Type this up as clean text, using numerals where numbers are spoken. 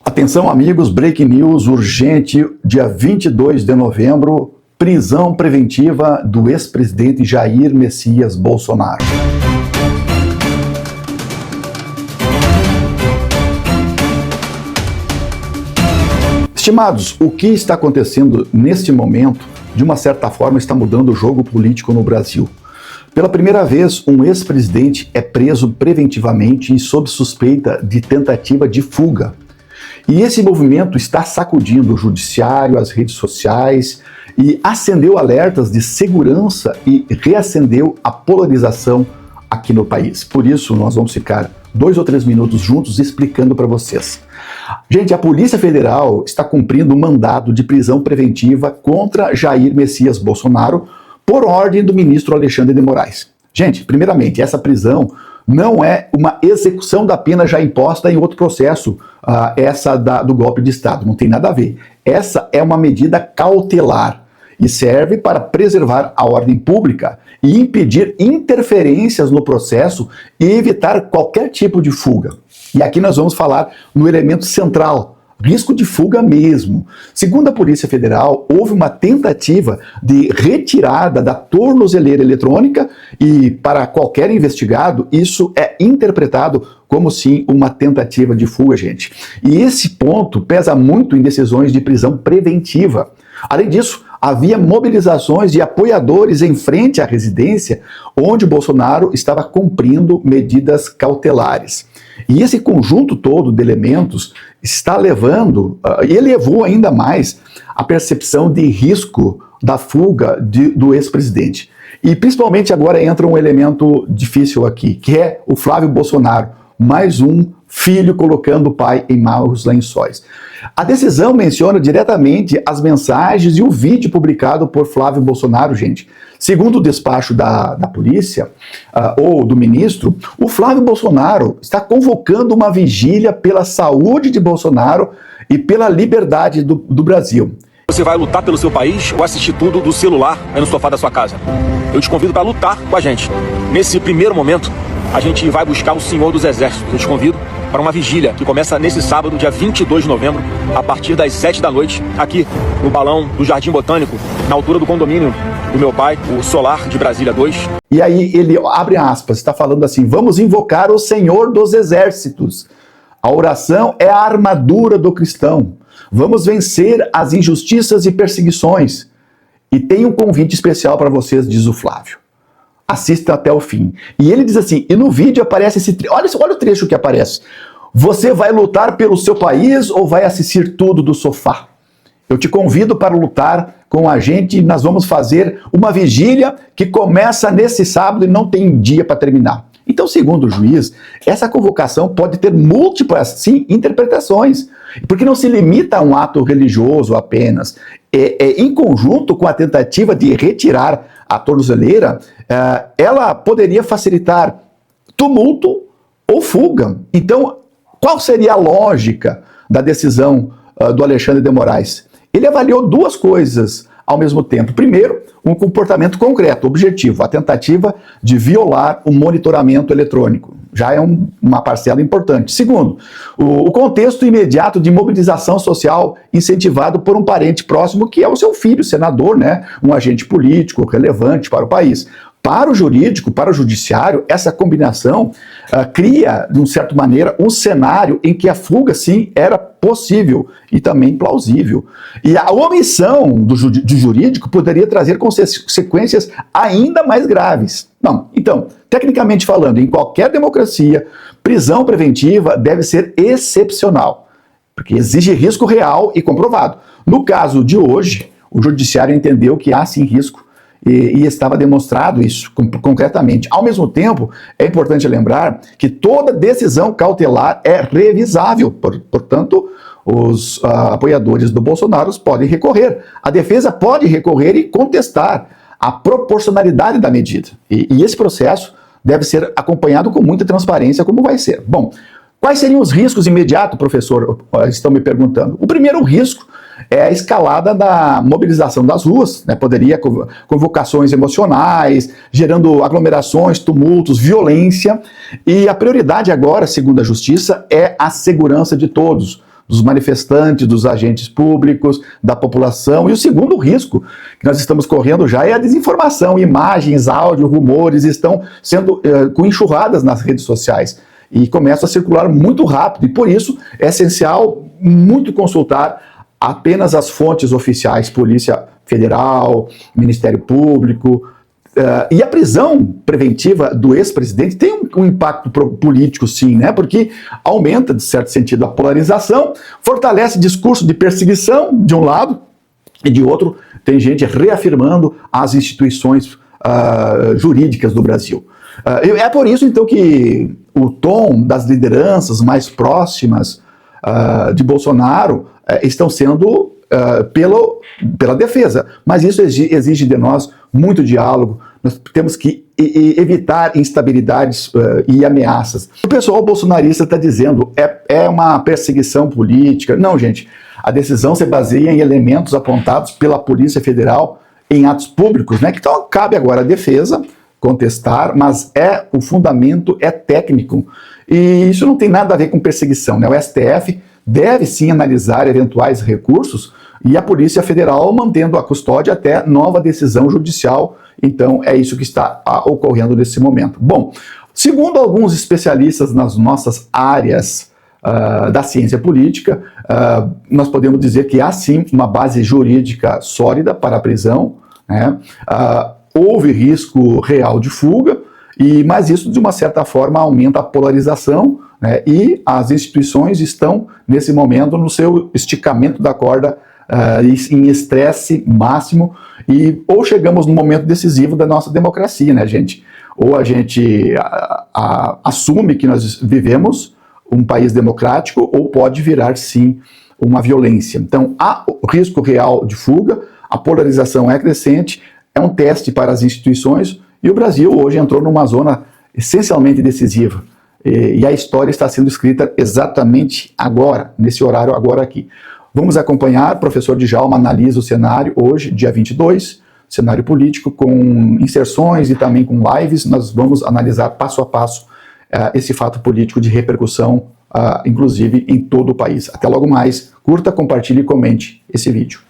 Atenção amigos, breaking news urgente, dia 22 de novembro, prisão preventiva do ex-presidente Jair Messias Bolsonaro. Estimados, o que está acontecendo neste momento, de uma certa forma, está mudando o jogo político no Brasil. Pela primeira vez, um ex-presidente é preso preventivamente e sob suspeita de tentativa de fuga. E esse movimento está sacudindo o judiciário, as redes sociais e acendeu alertas de segurança e reacendeu a polarização aqui no país. Por isso, nós vamos ficar 2 ou 3 minutos juntos explicando para vocês. Gente, a Polícia Federal está cumprindo um mandado de prisão preventiva contra Jair Messias Bolsonaro por ordem do ministro Alexandre de Moraes. Gente, primeiramente, essa prisão não é uma execução da pena já imposta em outro processo, do golpe de Estado, não tem nada a ver. Essa é uma medida cautelar e serve para preservar a ordem pública e impedir interferências no processo e evitar qualquer tipo de fuga. E aqui nós vamos falar no elemento central, risco de fuga mesmo. Segundo a Polícia Federal, houve uma tentativa de retirada da tornozeleira eletrônica e, para qualquer investigado, isso é interpretado como, sim, uma tentativa de fuga, gente. E esse ponto pesa muito em decisões de prisão preventiva. Além disso, havia mobilizações de apoiadores em frente à residência onde Bolsonaro estava cumprindo medidas cautelares. E esse conjunto todo de elementos está levando, e elevou ainda mais, a percepção de risco da fuga do ex-presidente. E principalmente agora entra um elemento difícil aqui, que é o Flávio Bolsonaro, mais um filho colocando o pai em maus lençóis. A decisão menciona diretamente as mensagens e o vídeo publicado por Flávio Bolsonaro, gente. Segundo o despacho da polícia, ou do ministro, o Flávio Bolsonaro está convocando uma vigília pela saúde de Bolsonaro e pela liberdade do Brasil. Você vai lutar pelo seu país ou assistir tudo do celular aí no sofá da sua casa? Eu te convido para lutar com a gente. Nesse primeiro momento, a gente vai buscar o Senhor dos Exércitos. Eu te convido para uma vigília que começa nesse sábado, dia 22 de novembro, a partir das 7 da noite, aqui no balão do Jardim Botânico, na altura do condomínio do meu pai, o Solar de Brasília 2. E aí ele abre aspas, está falando assim: vamos invocar o Senhor dos Exércitos. A oração é a armadura do cristão. Vamos vencer as injustiças e perseguições. E tem um convite especial para vocês, diz o Flávio. Assista até o fim. E ele diz assim, e no vídeo aparece esse trecho, olha o trecho que aparece. Você vai lutar pelo seu país ou vai assistir tudo do sofá? Eu te convido para lutar com a gente e nós vamos fazer uma vigília que começa nesse sábado e não tem dia para terminar. Então, segundo o juiz, essa convocação pode ter múltiplas, sim, interpretações, porque não se limita a um ato religioso apenas. Em conjunto com a tentativa de retirar a tornozeleira, ela poderia facilitar tumulto ou fuga. Então, qual seria a lógica da decisão do Alexandre de Moraes? Ele avaliou 2 coisas ao mesmo tempo. Primeiro, um comportamento concreto, objetivo, a tentativa de violar o monitoramento eletrônico. Já é uma parcela importante. Segundo, o contexto imediato de mobilização social incentivado por um parente próximo, que é o seu filho, senador, né? Um agente político relevante para o país. Para o jurídico, para o judiciário, essa combinação cria, de uma certa maneira, um cenário em que a fuga, sim, era possível e também plausível. E a omissão do jurídico poderia trazer consequências ainda mais graves. Não, então, tecnicamente falando, em qualquer democracia, prisão preventiva deve ser excepcional, porque exige risco real e comprovado. No caso de hoje, o judiciário entendeu que há, sim, risco, e estava demonstrado isso concretamente. Ao mesmo tempo, é importante lembrar que toda decisão cautelar é revisável, portanto, os apoiadores do Bolsonaro podem recorrer. A defesa pode recorrer e contestar a proporcionalidade da medida. E esse processo deve ser acompanhado com muita transparência, como vai ser. Bom, quais seriam os riscos imediatos, professor? Estão me perguntando. O primeiro risco é a escalada da mobilização das ruas, né? Poderia convocações emocionais, gerando aglomerações, tumultos, violência, e a prioridade agora, segundo a Justiça, é a segurança de todos, dos manifestantes, dos agentes públicos, da população. E o segundo risco que nós estamos correndo já é a desinformação. Imagens, áudio, rumores estão sendo com enxurradas nas redes sociais e começam a circular muito rápido. E por isso é essencial muito consultar apenas as fontes oficiais, Polícia Federal, Ministério Público. E a prisão preventiva do ex-presidente tem um impacto político, sim, né? Porque aumenta, de certo sentido, a polarização, fortalece discurso de perseguição, de um lado, e de outro, tem gente reafirmando as instituições jurídicas do Brasil. É por isso, então, que o tom das lideranças mais próximas de Bolsonaro estão sendo pela defesa. Mas isso exige de nós muito diálogo. Nós temos que evitar instabilidades e ameaças. O pessoal bolsonarista está dizendo é uma perseguição política. Não, gente. A decisão se baseia em elementos apontados pela Polícia Federal em atos públicos, né? Então cabe agora a defesa contestar, mas o fundamento é técnico. E isso não tem nada a ver com perseguição, né? O STF deve sim analisar eventuais recursos e a Polícia Federal mantendo a custódia até nova decisão judicial. Então é isso que está ocorrendo nesse momento. Bom, segundo alguns especialistas nas nossas áreas da ciência política, nós podemos dizer que há sim uma base jurídica sólida para a prisão, né? Houve risco real de fuga, mas isso de uma certa forma aumenta a polarização, né? E as instituições estão nesse momento no seu esticamento da corda, em estresse máximo, ou chegamos no momento decisivo da nossa democracia, né, gente? Ou a gente assume que nós vivemos um país democrático, ou pode virar, sim, uma violência. Então, há o risco real de fuga, a polarização é crescente, é um teste para as instituições, e o Brasil hoje entrou numa zona essencialmente decisiva. E a história está sendo escrita exatamente agora, nesse horário agora aqui. Vamos acompanhar, o professor Djalma analisa o cenário hoje, dia 22, cenário político, com inserções e também com lives. Nós vamos analisar passo a passo esse fato político de repercussão, inclusive em todo o país. Até logo mais, curta, compartilhe e comente esse vídeo.